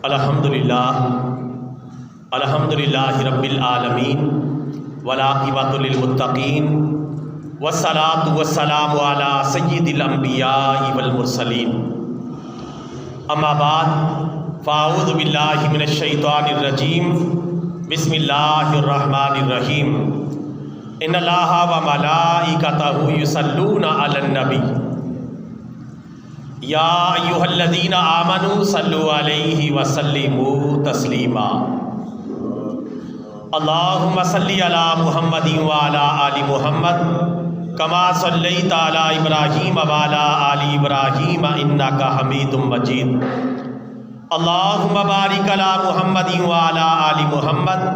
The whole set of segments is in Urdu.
الحمدللہ رب العالمین والعاقبۃ للمتقین والصلاۃ والسلام علی سید الانبیاء والمرسلین اما بعد فاعوذ باللہ من الشیطان الرجیم بسم اللہ الرحمن الرحیم ان اللہ وملائکتہ یصلون علی النبی یا ایھا الذین آمنوا صلوا علیہ وسلموا تسلیما اللہم صلی علی محمد وعلی آل محمد کما صلیت علی ابراہیم وعلی آل ابراہیم انک حمید مجید اللہم بارک علی محمد وعلی آل محمد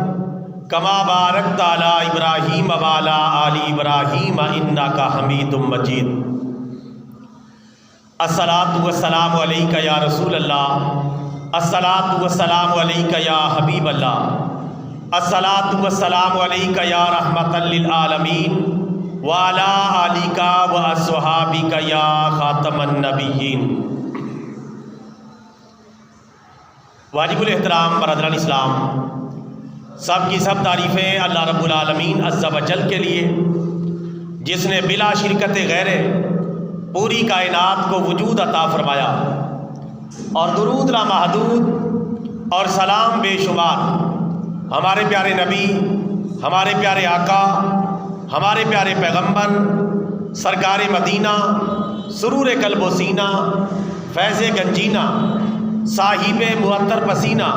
کما بارکت علی ابراہیم وعلی آل ابراہیم انک حمید مجید الصلاۃ والسلام علیک یا رسول اللہ، الصلاۃ والسلام علیک یا حبیب اللہ، الصلاۃ والسلام علیک یا رحمۃ للعالمین وعلی آلک واصحابک یا خاتم النبیین۔ واجب الاحترام برادران اسلام، سب کی سب تعریفیں اللہ رب العالمین عز و جل کے لیے، جس نے بلا شرکت غیر پوری کائنات کو وجود عطا فرمایا، اور درود لامحدود اور سلام بے شمار ہمارے پیارے نبی، ہمارے پیارے آقا، ہمارے پیارے پیغمبر سرکار مدینہ، سرور قلب و سینہ، فیض گنجینہ، صاحب معطر پسینہ،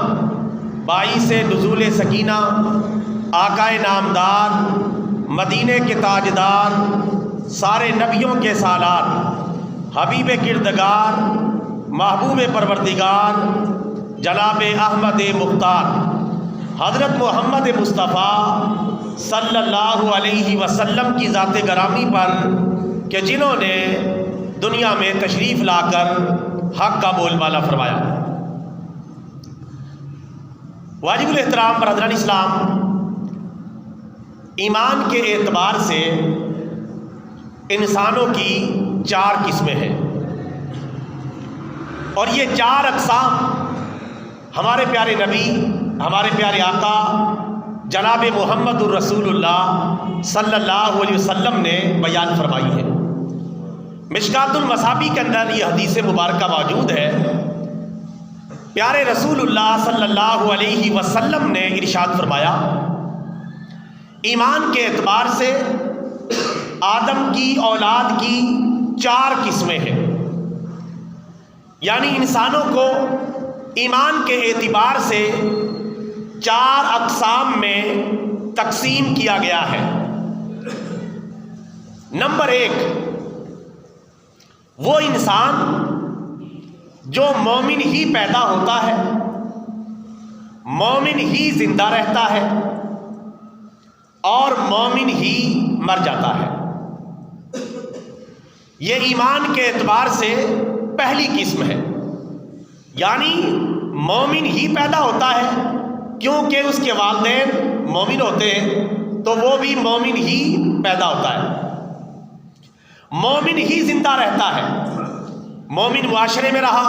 باعث نزول سکینہ، آقا نامدار، مدینے کے تاجدار، سارے نبیوں کے سالار، حبیب کردگار، محبوب پروردگار، جناب احمد مختار، حضرت محمد مصطفیٰ صلی اللہ علیہ وسلم کی ذات گرامی پر کہ جنہوں نے دنیا میں تشریف لا کر حق کا بول بالا فرمایا۔ واجب الاحترام برادران اسلام، ایمان کے اعتبار سے انسانوں کی 4 قسمیں ہیں، اور یہ 4 اقسام ہمارے پیارے نبی، ہمارے پیارے آقا جناب محمد الرسول اللہ صلی اللہ علیہ وسلم نے بیان فرمائی ہے۔ مشکات المصابیح کے اندر یہ حدیث مبارکہ موجود ہے۔ پیارے رسول اللہ صلی اللہ علیہ وسلم نے ارشاد فرمایا، ایمان کے اعتبار سے آدم کی اولاد کی 4 قسمیں ہیں، یعنی انسانوں کو ایمان کے اعتبار سے 4 اقسام میں تقسیم کیا گیا ہے۔ نمبر 1، وہ انسان جو مومن ہی پیدا ہوتا ہے، مومن ہی زندہ رہتا ہے، اور مومن ہی مر جاتا ہے۔ یہ ایمان کے اعتبار سے پہلی قسم ہے، یعنی مومن ہی پیدا ہوتا ہے، کیونکہ اس کے والدین مومن ہوتے ہیں تو وہ بھی مومن ہی پیدا ہوتا ہے۔ مومن ہی زندہ رہتا ہے، مومن معاشرے میں رہا،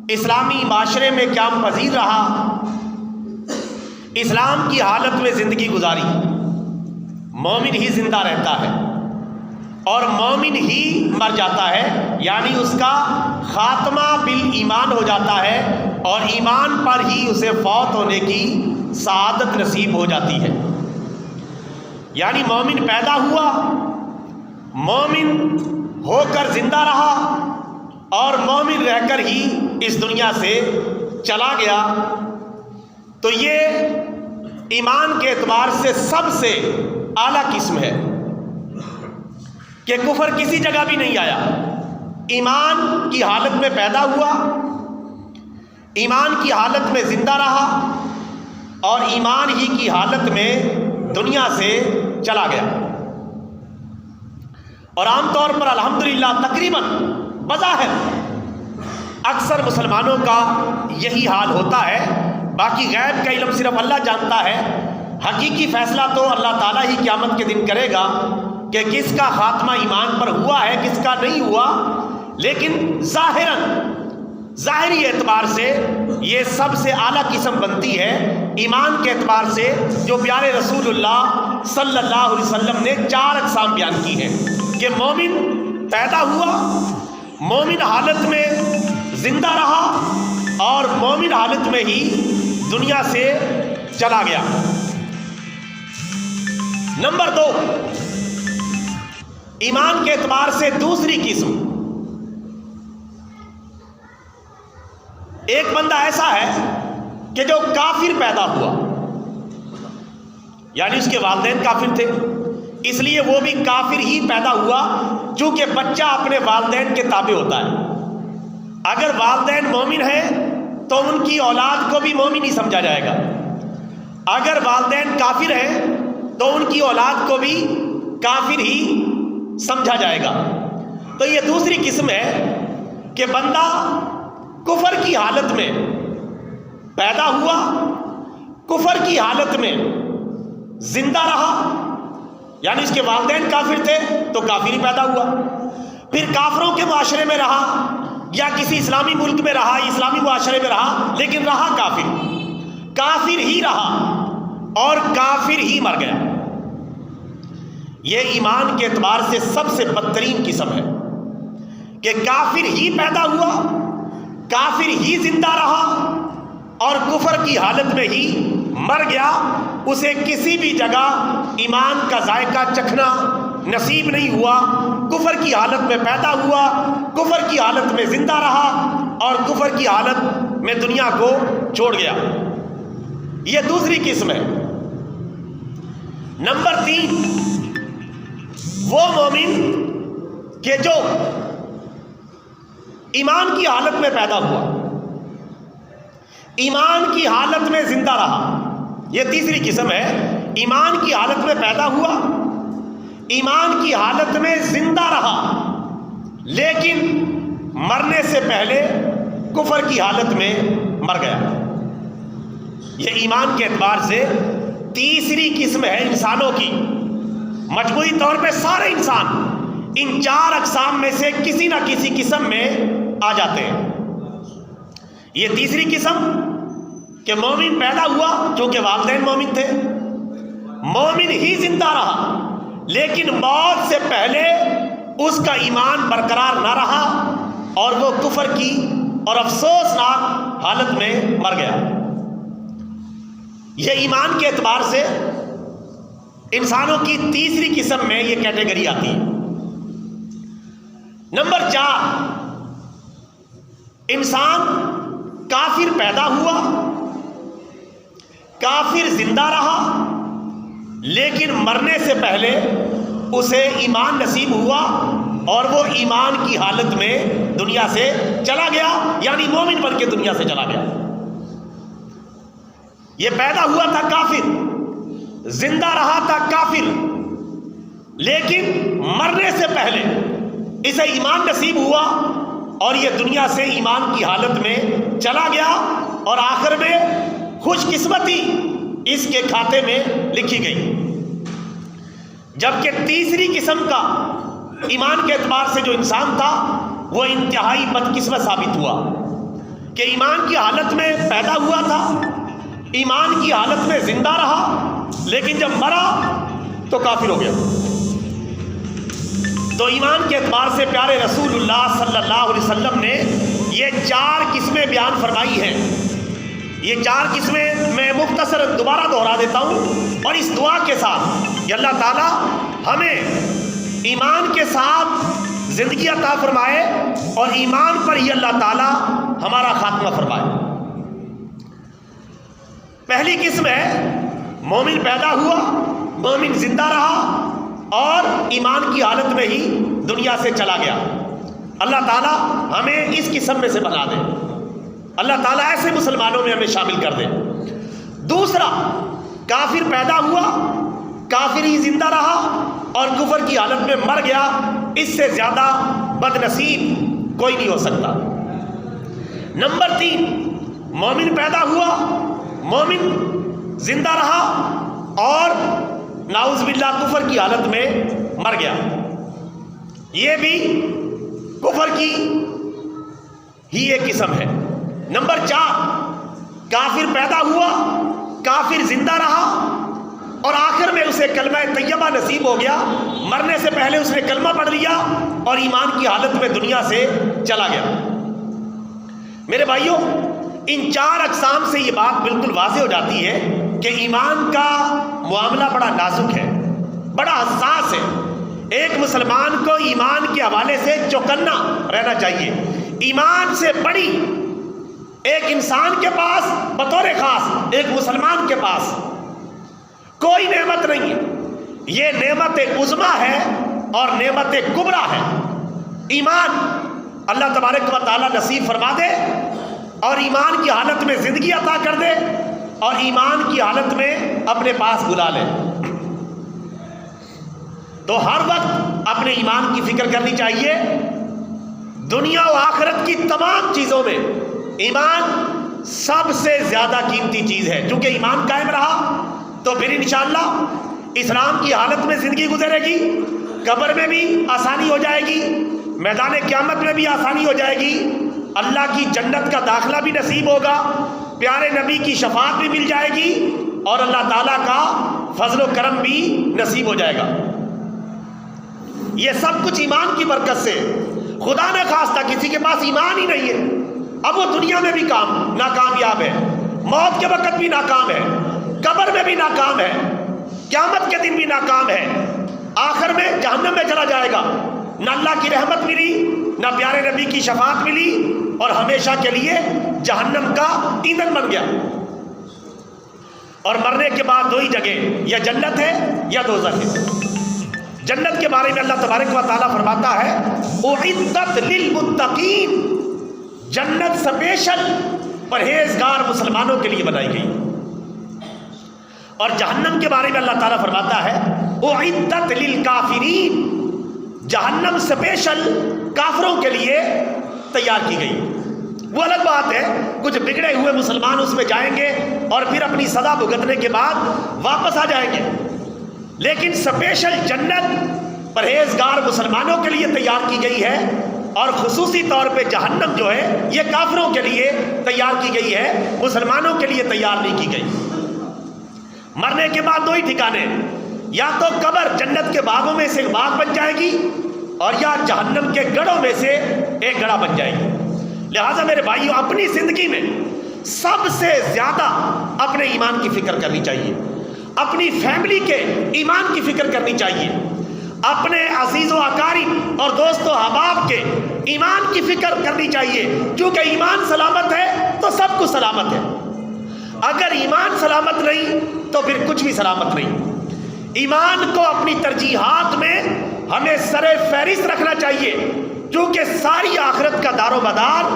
اسلامی معاشرے میں قیام پذیر رہا، اسلام کی حالت میں زندگی گزاری، مومن ہی زندہ رہتا ہے، اور مومن ہی مر جاتا ہے، یعنی اس کا خاتمہ بالایمان ہو جاتا ہے، اور ایمان پر ہی اسے فوت ہونے کی سعادت نصیب ہو جاتی ہے۔ یعنی مومن پیدا ہوا، مومن ہو کر زندہ رہا، اور مومن رہ کر ہی اس دنیا سے چلا گیا، تو یہ ایمان کے اعتبار سے سب سے اعلیٰ قسم ہے کہ کفر کسی جگہ بھی نہیں آیا، ایمان کی حالت میں پیدا ہوا، ایمان کی حالت میں زندہ رہا، اور ایمان ہی کی حالت میں دنیا سے چلا گیا۔ اور عام طور پر الحمدللہ تقریباً بظاہر اکثر مسلمانوں کا یہی حال ہوتا ہے، باقی غیب کا علم صرف اللہ جانتا ہے، حقیقی فیصلہ تو اللہ تعالیٰ ہی قیامت کے دن کرے گا کہ کس کا خاتمہ ایمان پر ہوا ہے، کس کا نہیں ہوا، لیکن ظاہراً ظاہری اعتبار سے یہ سب سے اعلیٰ قسم بنتی ہے، ایمان کے اعتبار سے جو پیارے رسول اللہ صلی اللہ علیہ وسلم نے 4 اقسام بیان کی ہیں کہ مومن پیدا ہوا، مومن حالت میں زندہ رہا اور مومن حالت میں ہی دنیا سے چلا گیا۔ نمبر 2، ایمان کے اعتبار سے دوسری قسم، ایک بندہ ایسا ہے کہ جو کافر پیدا ہوا، یعنی اس کے والدین کافر تھے، اس لیے وہ بھی کافر ہی پیدا ہوا، چونکہ بچہ اپنے والدین کے تابع ہوتا ہے۔ اگر والدین مومن ہیں تو ان کی اولاد کو بھی مومن ہی سمجھا جائے گا، اگر والدین کافر ہیں تو ان کی اولاد کو بھی کافر ہی سمجھا جائے گا۔ تو یہ دوسری قسم ہے کہ بندہ کفر کی حالت میں پیدا ہوا، کفر کی حالت میں زندہ رہا، یعنی اس کے والدین کافر تھے تو کافر ہی پیدا ہوا، پھر کافروں کے معاشرے میں رہا یا کسی اسلامی ملک میں رہا، اسلامی معاشرے میں رہا، لیکن رہا کافر، کافر ہی رہا اور کافر ہی مر گیا۔ یہ ایمان کے اعتبار سے سب سے بدترین قسم ہے کہ کافر ہی پیدا ہوا، کافر ہی زندہ رہا اور کفر کی حالت میں ہی مر گیا، اسے کسی بھی جگہ ایمان کا ذائقہ چکھنا نصیب نہیں ہوا، کفر کی حالت میں پیدا ہوا، کفر کی حالت میں زندہ رہا اور کفر کی حالت میں دنیا کو چھوڑ گیا۔ یہ دوسری قسم ہے۔ نمبر 3، وہ مومن کہ جو ایمان کی حالت میں پیدا ہوا، ایمان کی حالت میں زندہ رہا، یہ تیسری قسم ہے۔ ایمان کی حالت میں پیدا ہوا، ایمان کی حالت میں زندہ رہا، لیکن مرنے سے پہلے کفر کی حالت میں مر گیا۔ یہ ایمان کے اعتبار سے تیسری قسم ہے انسانوں کی۔ مجموعی طور پہ سارے انسان ان 4 اقسام میں سے کسی نہ کسی قسم میں آ جاتے ہیں۔ یہ تیسری قسم کہ مومن پیدا ہوا کیونکہ والدین مومن تھے، مومن ہی زندہ رہا، لیکن موت سے پہلے اس کا ایمان برقرار نہ رہا اور وہ کفر کی اور افسوسناک حالت میں مر گیا۔ یہ ایمان کے اعتبار سے انسانوں کی تیسری قسم میں یہ کیٹیگری آتی ہے۔ نمبر 4، انسان کافر پیدا ہوا، کافر زندہ رہا، لیکن مرنے سے پہلے اسے ایمان نصیب ہوا اور وہ ایمان کی حالت میں دنیا سے چلا گیا، یعنی مومن بن کے دنیا سے چلا گیا۔ یہ پیدا ہوا تھا کافر، زندہ رہا تھا کافر، لیکن مرنے سے پہلے اسے ایمان نصیب ہوا اور یہ دنیا سے ایمان کی حالت میں چلا گیا اور آخر میں خوش قسمتی اس کے کھاتے میں لکھی گئی۔ جبکہ تیسری قسم کا ایمان کے اعتبار سے جو انسان تھا وہ انتہائی بدقسمت ثابت ہوا کہ ایمان کی حالت میں پیدا ہوا تھا، ایمان کی حالت میں زندہ رہا، لیکن جب مرا تو کافر ہو گیا۔ تو ایمان کے اعتبار سے پیارے رسول اللہ صلی اللہ علیہ وسلم نے یہ 4 قسمیں بیان فرمائی ہیں۔ یہ 4 قسمیں میں مختصر دوبارہ دہرا دیتا ہوں اور اس دعا کے ساتھ کہ اللہ تعالی ہمیں ایمان کے ساتھ زندگی عطا فرمائے اور ایمان پر ہی اللہ تعالی ہمارا خاتمہ فرمائے۔ پہلی قسم ہے مومن پیدا ہوا، مومن زندہ رہا اور ایمان کی حالت میں ہی دنیا سے چلا گیا۔ اللہ تعالیٰ ہمیں اس قسم میں سے بنا دے، اللہ تعالیٰ ایسے مسلمانوں میں ہمیں شامل کر دے۔ دوسرا، کافر پیدا ہوا، کافر ہی زندہ رہا اور کفر کی حالت میں مر گیا، اس سے زیادہ بد نصیب کوئی نہیں ہو سکتا۔ نمبر 3، مومن پیدا ہوا، مومن زندہ رہا اور نعوذ باللہ کفر کی حالت میں مر گیا، یہ بھی کفر کی ہی ایک قسم ہے۔ نمبر 4، کافر پیدا ہوا، کافر زندہ رہا اور آخر میں اسے کلمہ طیبہ نصیب ہو گیا، مرنے سے پہلے اس نے کلمہ پڑھ لیا اور ایمان کی حالت میں دنیا سے چلا گیا۔ میرے بھائیوں، ان 4 اقسام سے یہ بات بالکل واضح ہو جاتی ہے کہ ایمان کا معاملہ بڑا نازک ہے، بڑا حساس ہے۔ ایک مسلمان کو ایمان کے حوالے سے چوکنا رہنا چاہیے۔ ایمان سے بڑی ایک انسان کے پاس بطور خاص ایک مسلمان کے پاس کوئی نعمت نہیں ہے۔ یہ نعمت عظمیٰ ہے اور نعمت کبریٰ ہے۔ ایمان اللہ تبارک و تعالیٰ نصیب فرما دے اور ایمان کی حالت میں زندگی عطا کر دے اور ایمان کی حالت میں اپنے پاس بلا لے، تو ہر وقت اپنے ایمان کی فکر کرنی چاہیے۔ دنیا و آخرت کی تمام چیزوں میں ایمان سب سے زیادہ قیمتی چیز ہے۔ چونکہ ایمان قائم رہا تو پھر انشاءاللہ اسلام کی حالت میں زندگی گزرے گی، قبر میں بھی آسانی ہو جائے گی، میدان قیامت میں بھی آسانی ہو جائے گی، اللہ کی جنت کا داخلہ بھی نصیب ہوگا، پیارے نبی کی شفاعت بھی مل جائے گی اور اللہ تعالیٰ کا فضل و کرم بھی نصیب ہو جائے گا۔ یہ سب کچھ ایمان کی برکت سے۔ خدا نہ خواستہ کسی کے پاس ایمان ہی نہیں ہے، اب وہ دنیا میں بھی ناکامیاب ہے، موت کے وقت بھی ناکام ہے، قبر میں بھی ناکام ہے، قیامت کے دن بھی ناکام ہے، آخر میں جہنم میں چلا جائے گا۔ نہ اللہ کی رحمت ملی، نہ پیارے نبی کی شفاعت ملی اور ہمیشہ کے لیے جہنم کا ایندھن بن گیا۔ اور مرنے کے بعد 2 ہی جگہ، یا جنت ہے یا دوزخ ہے۔ جنت کے بارے میں اللہ تبارک و تعالیٰ فرماتا ہے اعدت للمتقین، جنت اسپیشل پرہیزگار مسلمانوں کے لیے بنائی گئی۔ اور جہنم کے بارے میں اللہ تعالیٰ فرماتا ہے اعدت للکافرین، جہنم اسپیشل کافروں کے لیے تیار کی گئی۔ وہ الگ بات ہے، کچھ بگڑے ہوئے مسلمان اس میں جائیں گے اور پھر اپنی سزا بھگتنے کے بعد واپس آ جائیں گے، لیکن اسپیشل جنت پرہیزگار مسلمانوں کے لیے تیار کی گئی ہے، اور خصوصی طور پہ جہنم جو ہے یہ کافروں کے لیے تیار کی گئی ہے، مسلمانوں کے لیے تیار نہیں کی گئی۔ مرنے کے بعد 2 ہی ٹھکانے، یا تو قبر جنت کے باغوں میں سے ایک باغ بن جائے گی اور یا جہنم کے گڑھوں میں سے ایک گڑھا بن جائے گی۔ لہٰذا میرے بھائیوں، اپنی زندگی میں سب سے زیادہ اپنے ایمان کی فکر کرنی چاہیے، اپنی فیملی کے ایمان کی فکر کرنی چاہیے، اپنے عزیز و اقارب اور دوست و احباب کے ایمان کی فکر کرنی چاہیے، کیونکہ ایمان سلامت ہے تو سب کچھ سلامت ہے۔ اگر ایمان سلامت نہیں تو پھر کچھ بھی سلامت نہیں۔ ایمان کو اپنی ترجیحات میں ہمیں سر فہرست رکھنا چاہیے، کیونکہ ساری آخرت کا دار و مدار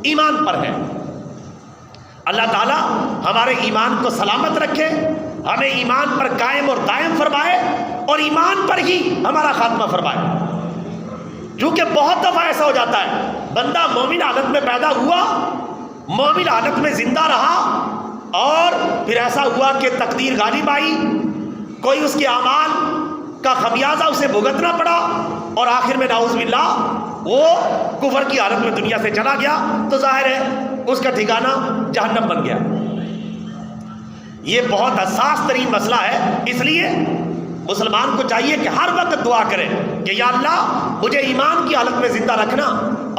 ایمان پر ہے۔ اللہ تعالیٰ ہمارے ایمان کو سلامت رکھے، ہمیں ایمان پر قائم اور دائم فرمائے اور ایمان پر ہی ہمارا خاتمہ فرمائے۔ کیونکہ بہت دفعہ ایسا ہو جاتا ہے، بندہ مومن حالت میں پیدا ہوا، مومن حالت میں زندہ رہا، اور پھر ایسا ہوا کہ تقدیر غالب آئی، کوئی اس کے اعمال کا خمیازہ اسے بھگتنا پڑا اور آخر میں نعوذ باللہ وہ کفر کی حالت میں دنیا سے چلا گیا، تو ظاہر ہے اس کا ٹھکانہ جہنم بن گیا۔ یہ بہت حساس ترین مسئلہ ہے، اس لیے مسلمان کو چاہیے کہ ہر وقت دعا کرے کہ یا اللہ مجھے ایمان کی حالت میں زندہ رکھنا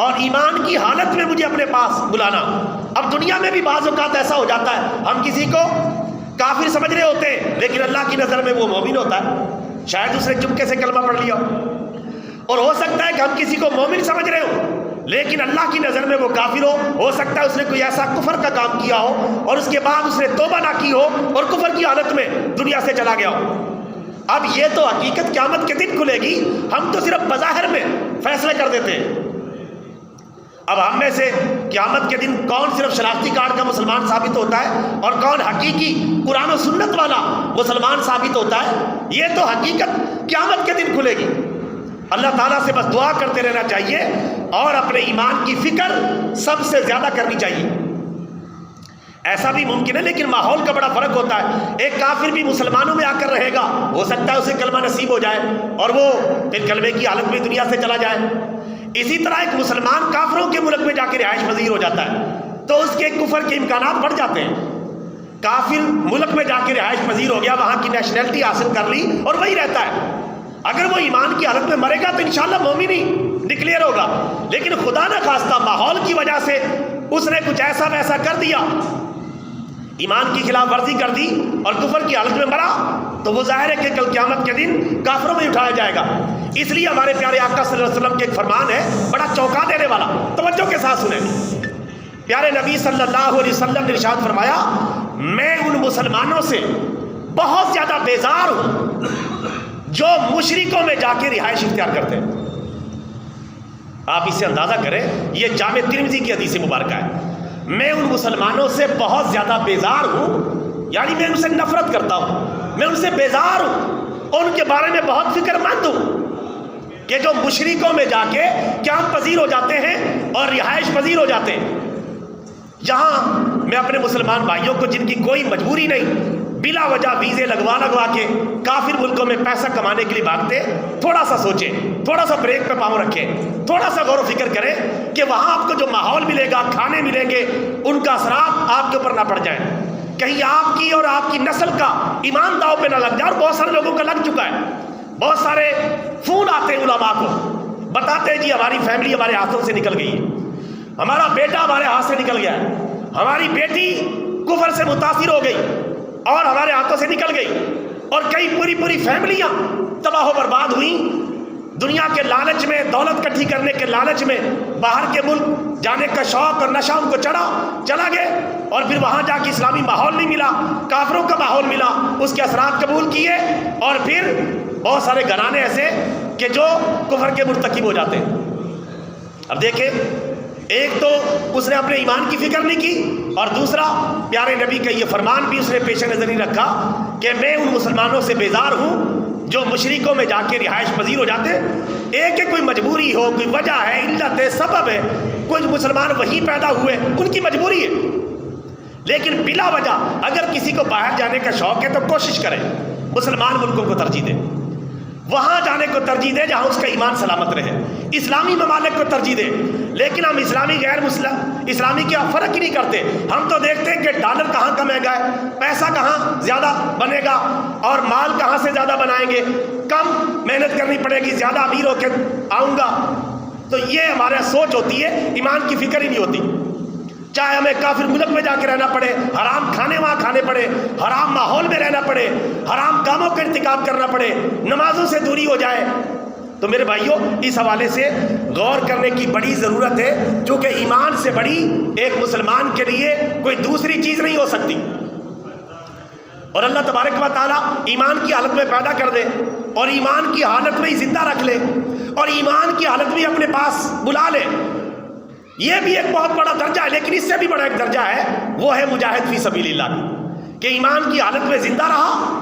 اور ایمان کی حالت میں مجھے اپنے پاس بلانا۔ اب دنیا میں بھی بعض اوقات ایسا ہو جاتا ہے، ہم کسی کو کافر سمجھ رہے ہوتے ہیں لیکن اللہ کی نظر میں وہ مومن ہوتا ہے، شاید اس نے چپکے سے کلمہ پڑھ لیا ہو، اور ہو سکتا ہے کہ ہم کسی کو مومن سمجھ رہے ہوں لیکن اللہ کی نظر میں وہ کافر ہو سکتا ہے اس نے کوئی ایسا کفر کا کام کیا ہو اور اس کے بعد اس نے توبہ نہ کی ہو اور کفر کی حالت میں دنیا سے چلا گیا ہو۔ اب یہ تو حقیقت قیامت کے دن کھلے گی، ہم تو صرف بظاہر میں فیصلے کر دیتے ہیں۔ اب ہم میں سے قیامت کے دن کون صرف شناختی کارڈ کا مسلمان ثابت ہوتا ہے اور کون حقیقی قرآن و سنت والا مسلمان ثابت ہوتا ہے، یہ تو حقیقت قیامت کے دن کھلے گی۔ اللہ تعالیٰ سے بس دعا کرتے رہنا چاہیے اور اپنے ایمان کی فکر سب سے زیادہ کرنی چاہیے۔ ایسا بھی ممکن ہے لیکن ماحول کا بڑا فرق ہوتا ہے، ایک کافر بھی مسلمانوں میں آ کر رہے گا، ہو سکتا ہے اسے کلمہ نصیب ہو جائے اور وہ پھر کلمے کی حالت میں دنیا سے چلا جائے۔ اسی طرح ایک مسلمان کافروں کے ملک میں جا کے رہائش پذیر ہو جاتا ہے تو اس کے کفر کے امکانات بڑھ جاتے ہیں. کافر ملک میں جا کے رہائش پذیر ہو گیا, وہاں کی نیشنلٹی حاصل کر لی اور وہی رہتا ہے, اگر وہ ایمان کی حالت میں مرے گا تو انشاءاللہ مومن ہی ڈکلیئر ہوگا. لیکن خدا نہ خواستہ ماحول کی وجہ سے اس نے کچھ ایسا ویسا کر دیا, ایمان کی خلاف ورزی کر دی اور کفر کی حالت میں مرا, تو وہ ظاہر ہے کہ کل قیامت کے دن کافروں میں اٹھایا جائے گا. اس لیے ہمارے پیارے آقا صلی اللہ علیہ وسلم کے ایک فرمان ہے بڑا چونکا دینے والا, توجہ کے ساتھ سنیں. پیارے نبی صلی اللہ علیہ وسلم نے ارشاد فرمایا, میں ان مسلمانوں سے بہت زیادہ بیزار ہوں جو مشرکوں میں جا کے رہائش اختیار کرتے ہیں. آپ اس سے اندازہ کریں, یہ جامع ترمذی کی حدیث مبارکہ ہے. میں ان مسلمانوں سے بہت زیادہ بیزار ہوں, یعنی میں ان سے نفرت کرتا ہوں, میں ان سے بیزار ہوں, ان کے بارے میں بہت فکر مند ہوں کہ جو مشرکوں میں جا کے قیام پذیر ہو جاتے ہیں اور رہائش پذیر ہو جاتے ہیں. جہاں میں اپنے مسلمان بھائیوں کو جن کی کوئی مجبوری نہیں, بلا وجہ ویزے لگوا کے کافر ملکوں میں پیسہ کمانے کے لیے بھاگتے, تھوڑا سا سوچیں, تھوڑا سا بریک پہ پاؤں رکھیں, تھوڑا سا غور و فکر کریں کہ وہاں آپ کو جو ماحول ملے گا, کھانے ملیں گے, ان کا اثرات آپ کے اوپر نہ پڑ جائیں, کہیں آپ کی اور آپ کی نسل کا ایمان داؤ پہ نہ لگ جائے. اور بہت سارے لوگوں کا لگ چکا ہے, بہت سارے فون آتے ہیں علماء کو, بتاتے ہیں جی ہماری فیملی ہمارے ہاتھوں سے نکل گئی ہے, ہمارا بیٹا ہمارے ہاتھ سے نکل گیا ہے, ہماری بیٹی کفر سے متاثر ہو گئی اور ہمارے ہاتھوں سے نکل گئی, اور کئی پوری فیملیاں تباہ و برباد ہوئیں. دنیا کے لالچ میں, دولت کٹھی کرنے کے لالچ میں باہر کے ملک جانے کا شوق اور نشہ ان کو چلا گئے, اور پھر وہاں جا کے اسلامی ماحول نہیں ملا, کافروں کا ماحول ملا, اس کے اثرات قبول کیے, اور پھر بہت سارے گھرانے ایسے کہ جو کفر کے مرتکب ہو جاتے ہیں. اب دیکھیں, ایک تو اس نے اپنے ایمان کی فکر نہیں کی, اور دوسرا پیارے نبی کا یہ فرمان بھی اس نے پیش نظر نہیں رکھا کہ میں ان مسلمانوں سے بیزار ہوں جو مشرکوں میں جا کے رہائش پذیر ہو جاتے. ایک ہے کوئی مجبوری ہو, کوئی وجہ ہے, علت ہے, سبب ہے, کچھ مسلمان وہیں پیدا ہوئے, ان کی مجبوری ہے, لیکن بلا وجہ اگر کسی کو باہر جانے کا شوق ہے تو کوشش کرے مسلمان ملکوں کو ترجیح دے, وہاں جانے کو ترجیح دے جہاں اس کا ایمان سلامت رہے, اسلامی ممالک کو ترجیح دے. لیکن ہم اسلامی غیر اسلامی کیا فرق ہی نہیں کرتے. ہم تو دیکھتے ہیں کہ ڈالر کہاں کا مہنگا ہے, پیسہ کہاں زیادہ بنے گا, اور مال کہاں سے زیادہ بنائیں گے, کم محنت کرنی پڑے گی, زیادہ امیر ہو کے آؤں گا. تو یہ ہمارا سوچ ہوتی ہے, ایمان کی فکر ہی نہیں ہوتی. چاہے ہمیں کافر ملک میں جا کے رہنا پڑے, حرام کھانے وہاں کھانے پڑے, حرام ماحول میں رہنا پڑے, حرام کاموں کا ارتکاب کرنا پڑے, نمازوں سے دوری ہو جائے. تو میرے بھائیوں, اس حوالے سے غور کرنے کی بڑی ضرورت ہے, چونکہ ایمان سے بڑی ایک مسلمان کے لیے کوئی دوسری چیز نہیں ہو سکتی. اور اللہ تبارک و تعالیٰ ایمان کی حالت میں پیدا کر دے, اور ایمان کی حالت میں ہی زندہ رکھ لے, اور ایمان کی حالت میں اپنے پاس بلا لے, یہ بھی ایک بہت بڑا درجہ ہے. لیکن اس سے بھی بڑا ایک درجہ ہے, وہ ہے مجاہد فی سبیل اللہ, کہ ایمان کی حالت میں زندہ رہا,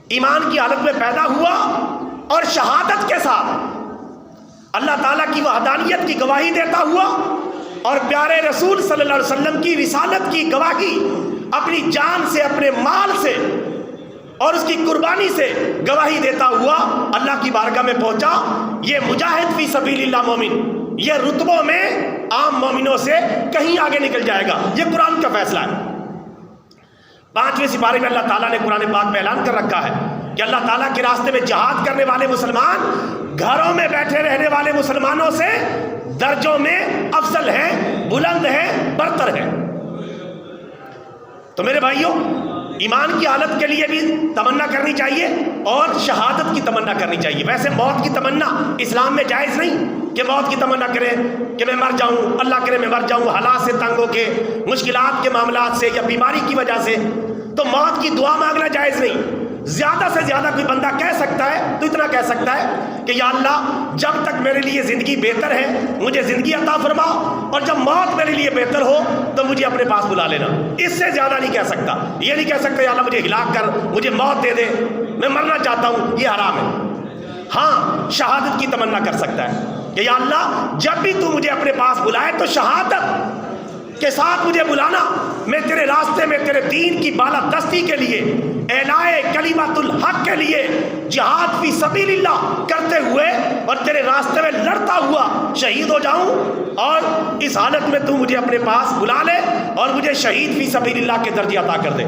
ایمان کی حالت میں پیدا ہوا, اور شہادت کے ساتھ اللہ تعالیٰ کی وحدانیت کی گواہی دیتا ہوا, اور پیارے رسول صلی اللہ علیہ وسلم کی رسالت کی گواہی اپنی جان سے, اپنے مال سے, اور اس کی قربانی سے گواہی دیتا ہوا اللہ کی بارگاہ میں پہنچا. یہ مجاہد فی سبیل اللہ مومن, یہ رتبوں میں عام مومنوں سے کہیں آگے نکل جائے گا. یہ قرآن کا فیصلہ ہے. 5ویں سپارے میں اللہ تعالیٰ نے قرآن پاک میں اعلان کر رکھا ہے کہ اللہ تعالیٰ کے راستے میں جہاد کرنے والے مسلمان گھروں میں بیٹھے رہنے والے مسلمانوں سے درجوں میں افضل ہیں, بلند ہیں, برتر ہیں. تو میرے بھائیوں, ایمان کی حالت کے لیے بھی تمنا کرنی چاہیے, اور شہادت کی تمنا کرنی چاہیے. ویسے موت کی تمنا اسلام میں جائز نہیں کہ موت کی تمنا کریں کہ میں مر جاؤں, اللہ کرے میں مر جاؤں حالات سے تنگ ہو کے, مشکلات کے معاملات سے, یا بیماری کی وجہ سے. تو موت کی دعا مانگنا جائز نہیں. زیادہ سے زیادہ کوئی بندہ کہہ سکتا ہے تو اتنا کہہ سکتا ہے کہ یا اللہ, جب تک میرے لیے زندگی بہتر ہے مجھے زندگی عطا فرما, اور جب موت میرے لیے بہتر ہو تو مجھے اپنے پاس بلا لینا. اس سے زیادہ نہیں کہہ سکتا. یہ نہیں کہہ سکتا یا اللہ مجھے ہلاک کر, مجھے موت دے دے, میں مرنا چاہتا ہوں, یہ حرام ہے. ہاں, شہادت کی تمنا کر سکتا ہے کہ یا اللہ جب بھی تو مجھے اپنے پاس بلائے تو شہادت کے ساتھ مجھے بلانا، میں تیرے راستے میں تیرے دین کی بالادستی کے لیے، اعلائے کلمت الحق کے لیے جہاد فی سبیل اللہ کرتے ہوئے اور تیرے راستے میں لڑتا ہوا شہید ہو جاؤں، اور اس حالت میں تو مجھے اپنے پاس بلا لے اور مجھے شہید فی سبیل اللہ کے درجے عطا کر دے۔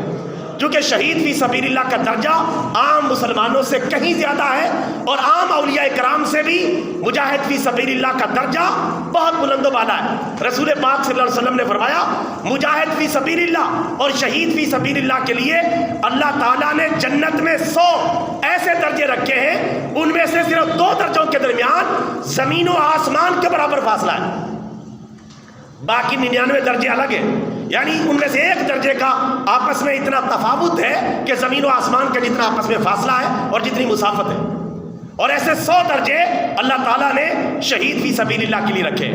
کیونکہ شہید فی سبیل اللہ کا درجہ عام مسلمانوں سے کہیں زیادہ ہے، اور عام اولیاء کرام سے بھی مجاہد فی سبیل اللہ کا درجہ بہت بلند و بالا ہے۔ رسول پاک صلی اللہ علیہ وسلم نے فرمایا مجاہد فی سبیل اللہ اور شہید فی سبیل اللہ کے لیے اللہ تعالیٰ نے جنت میں 100 ایسے درجے رکھے ہیں، ان میں سے صرف 2 درجوں کے درمیان زمین و آسمان کے برابر فاصلہ ہے، باقی 99 درجے الگ ہیں، یعنی ان میں سے 1 درجے کا آپس میں اتنا تفاوت ہے کہ زمین و آسمان کا جتنا آپس میں فاصلہ ہے اور جتنی مسافت ہے، اور ایسے 100 درجے اللہ تعالیٰ نے شہید فی سبیل اللہ کے لیے رکھے۔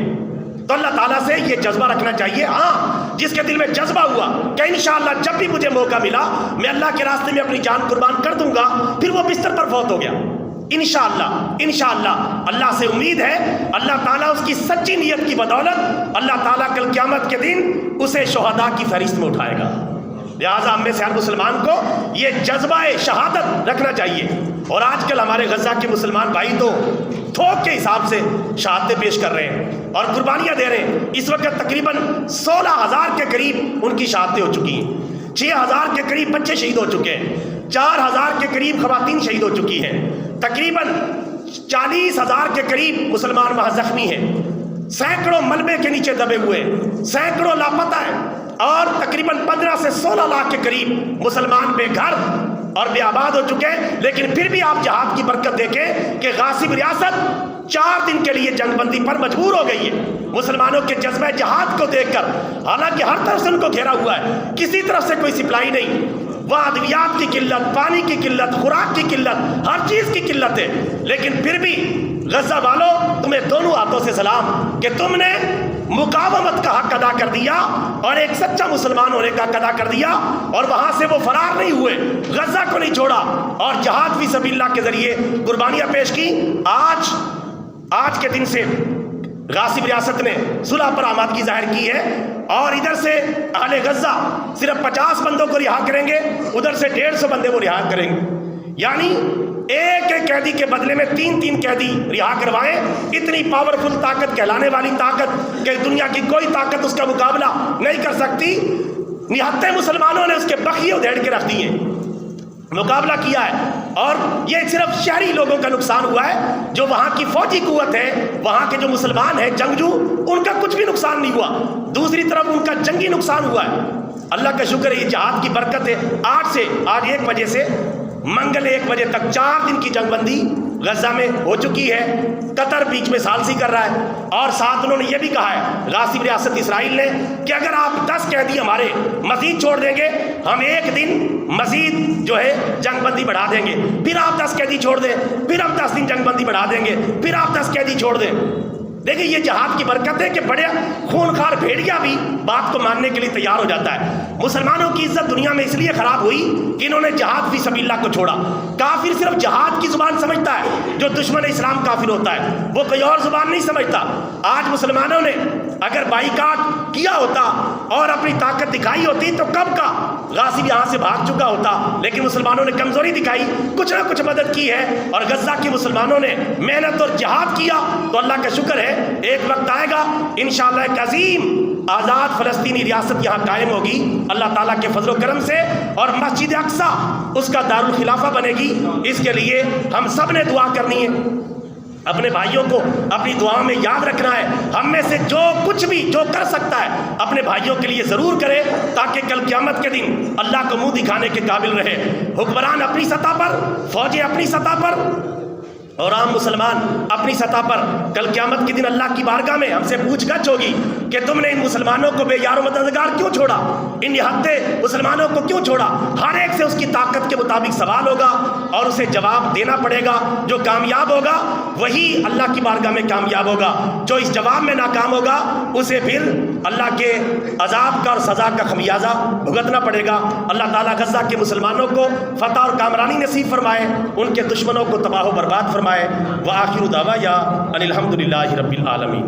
تو اللہ تعالیٰ سے یہ جذبہ رکھنا چاہیے، ہاں جس کے دل میں جذبہ ہوا کہ انشاءاللہ جب بھی مجھے موقع ملا میں اللہ کے راستے میں اپنی جان قربان کر دوں گا، پھر وہ بستر پر فوت ہو گیا، انشاءاللہ اللہ سے امید ہے اللہ تعالیٰ اس کی سچی نیت کی بدولت اللہ تعالیٰ کل قیامت کے دن اسے شہداء کی فہرست میں اٹھائے گا۔ لہٰذا ہم میں سے ہر مسلمان کو یہ جذبہ شہادت رکھنا چاہیے۔ اور آج کل ہمارے غزہ کے مسلمان بھائی تو تھوک کے حساب سے شہادتیں پیش کر رہے ہیں اور قربانیاں دے رہے ہیں۔ اس وقت تقریباً 16,000 کے قریب ان کی شہادتیں ہو چکی ہیں، 6,000 کے قریب بچے شہید ہو چکے ہیں، 4,000 کے قریب خواتین شہید ہو چکی ہیں، تقریباً 40,000 کے قریب مسلمان وہاں زخمی ہیں، سینکڑوں ملبے کے نیچے دبے ہوئے، سینکڑوں لاپتہ ہیں، اور تقریباً 15 سے 16 لاکھ کے قریب مسلمان بے گھر اور بے آباد ہو چکے ہیں۔ لیکن پھر بھی آپ جہاد کی برکت دیکھیں کہ غاصب ریاست 4 دن کے لیے جنگ بندی پر مجبور ہو گئی ہے، مسلمانوں کے جذبہ جہاد کو دیکھ کر، حالانکہ ہر طرف سے ان کو گھیرا ہوا ہے، کسی طرف سے کوئی سپلائی نہیں، وہاں ادویات کی قلت، پانی کی قلت، خوراک کی قلت، ہر چیز کی قلت ہے، لیکن پھر بھی غزہ والوں تمہیں دونوں ہاتھوں سے سلام کہ تم نے مقاومت کا حق ادا کر دیا اور ایک سچا مسلمان ہونے کا حق ادا کر دیا، اور وہاں سے وہ فرار نہیں ہوئے، غزہ کو نہیں چھوڑا اور جہاد فی سبیل اللہ کے ذریعے قربانیاں پیش کی۔ آج کے دن سے غاصب ریاست نے صلح پر آمادگی ظاہر کی ہے، اور ادھر سے اہل غزہ صرف 50 بندوں کو رہا کریں گے، ادھر سے 150 بندے وہ رہا کریں گے، یعنی ایک قیدی کے بدلے میں 3 قیدی رہا کروائیں۔ اتنی پاورفل طاقت، کہلانے والی طاقت کہ دنیا کی کوئی طاقت اس کا مقابلہ نہیں کر سکتی، نہتے مسلمانوں نے اس کے بخیے ادھیڑ کے رکھ دیے، مقابلہ کیا ہے، اور یہ صرف شہری لوگوں کا نقصان ہوا ہے، جو وہاں کی فوجی قوت ہے، وہاں کے جو مسلمان ہیں جنگجو، ان کا کچھ بھی نقصان نہیں ہوا، دوسری طرف ان کا جنگی نقصان ہوا ہے۔ اللہ کا شکر ہے، یہ جہاد کی برکت ہے۔ آج 1 بجے سے منگل 1 بجے تک 4 دن کی جنگ بندی غزہ میں ہو چکی ہے۔ قطر بیچ میں ثالثی کر رہا ہے، اور ساتھ انہوں نے یہ بھی کہا ہے غاصب ریاست اسرائیل نے کہ اگر آپ 10 قیدی ہمارے مزید چھوڑ دیں گے، ہم 1 دن مزید جو ہے جنگ بندی بڑھا دیں گے، پھر آپ 10 قیدی چھوڑ دیں، پھر ہم 10 دن جنگ بندی بڑھا دیں گے، پھر آپ 10 قیدی چھوڑ دیں۔ دیکھیں یہ جہاد کی برکت ہے کہ بڑے خونخوار بھیڑیا بھی بات کو ماننے کے لیے تیار ہو جاتا ہے۔ مسلمانوں کی عزت دنیا میں اس لیے خراب ہوئی کہ انہوں نے جہاد فی سبیل اللہ کو چھوڑا۔ کافر صرف جہاد کی زبان سمجھتا ہے، جو دشمن اسلام کافر ہوتا ہے وہ کوئی اور زبان نہیں سمجھتا۔ آج مسلمانوں نے اگر بائیکاٹ کیا ہوتا اور اپنی طاقت دکھائی ہوتی تو کب کا غاصب یہاں سے بھاگ چکا ہوتا، لیکن مسلمانوں نے کمزوری دکھائی، کچھ نہ کچھ مدد کی ہے، اور غزہ کی مسلمانوں نے محنت اور جہاد کیا، تو اللہ کا شکر ہے ایک وقت آئے گا انشاءاللہ ایک عظیم آزاد فلسطینی ریاست یہاں قائم ہوگی اللہ تعالیٰ کے فضل و کرم سے، اور مسجد اقصیٰ اس کا دارالخلافہ بنے گی۔ اس کے لیے ہم سب نے دعا کرنی ہے، اپنے بھائیوں کو اپنی دعاؤں میں یاد رکھنا ہے، ہم میں سے جو کچھ بھی جو کر سکتا ہے اپنے بھائیوں کے لیے ضرور کرے، تاکہ کل قیامت کے دن اللہ کو منہ دکھانے کے قابل رہے۔ حکمران اپنی سطح پر، فوجیں اپنی سطح پر، اور عام مسلمان اپنی سطح پر کل قیامت کے دن اللہ کی بارگاہ میں ہم سے پوچھ گچھ ہوگی کہ تم نے ان مسلمانوں کو بے یار و مددگار کیوں چھوڑا، ان نہتے مسلمانوں کو کیوں چھوڑا۔ ہر ایک سے اس کی طاقت کے مطابق سوال ہوگا اور اسے جواب دینا پڑے گا۔ جو کامیاب ہوگا وہی اللہ کی بارگاہ میں کامیاب ہوگا، جو اس جواب میں ناکام ہوگا اسے پھر اللہ کے عذاب کا اور سزا کا خمیازہ بھگتنا پڑے گا۔ اللہ تعالیٰ غزہ کے مسلمانوں کو فتح اور کامرانی نصیب فرمائے، ان کے دشمنوں کو تباہ و برباد فرمائے۔ وآخر دعوانا ان الحمد للہ رب العالمین۔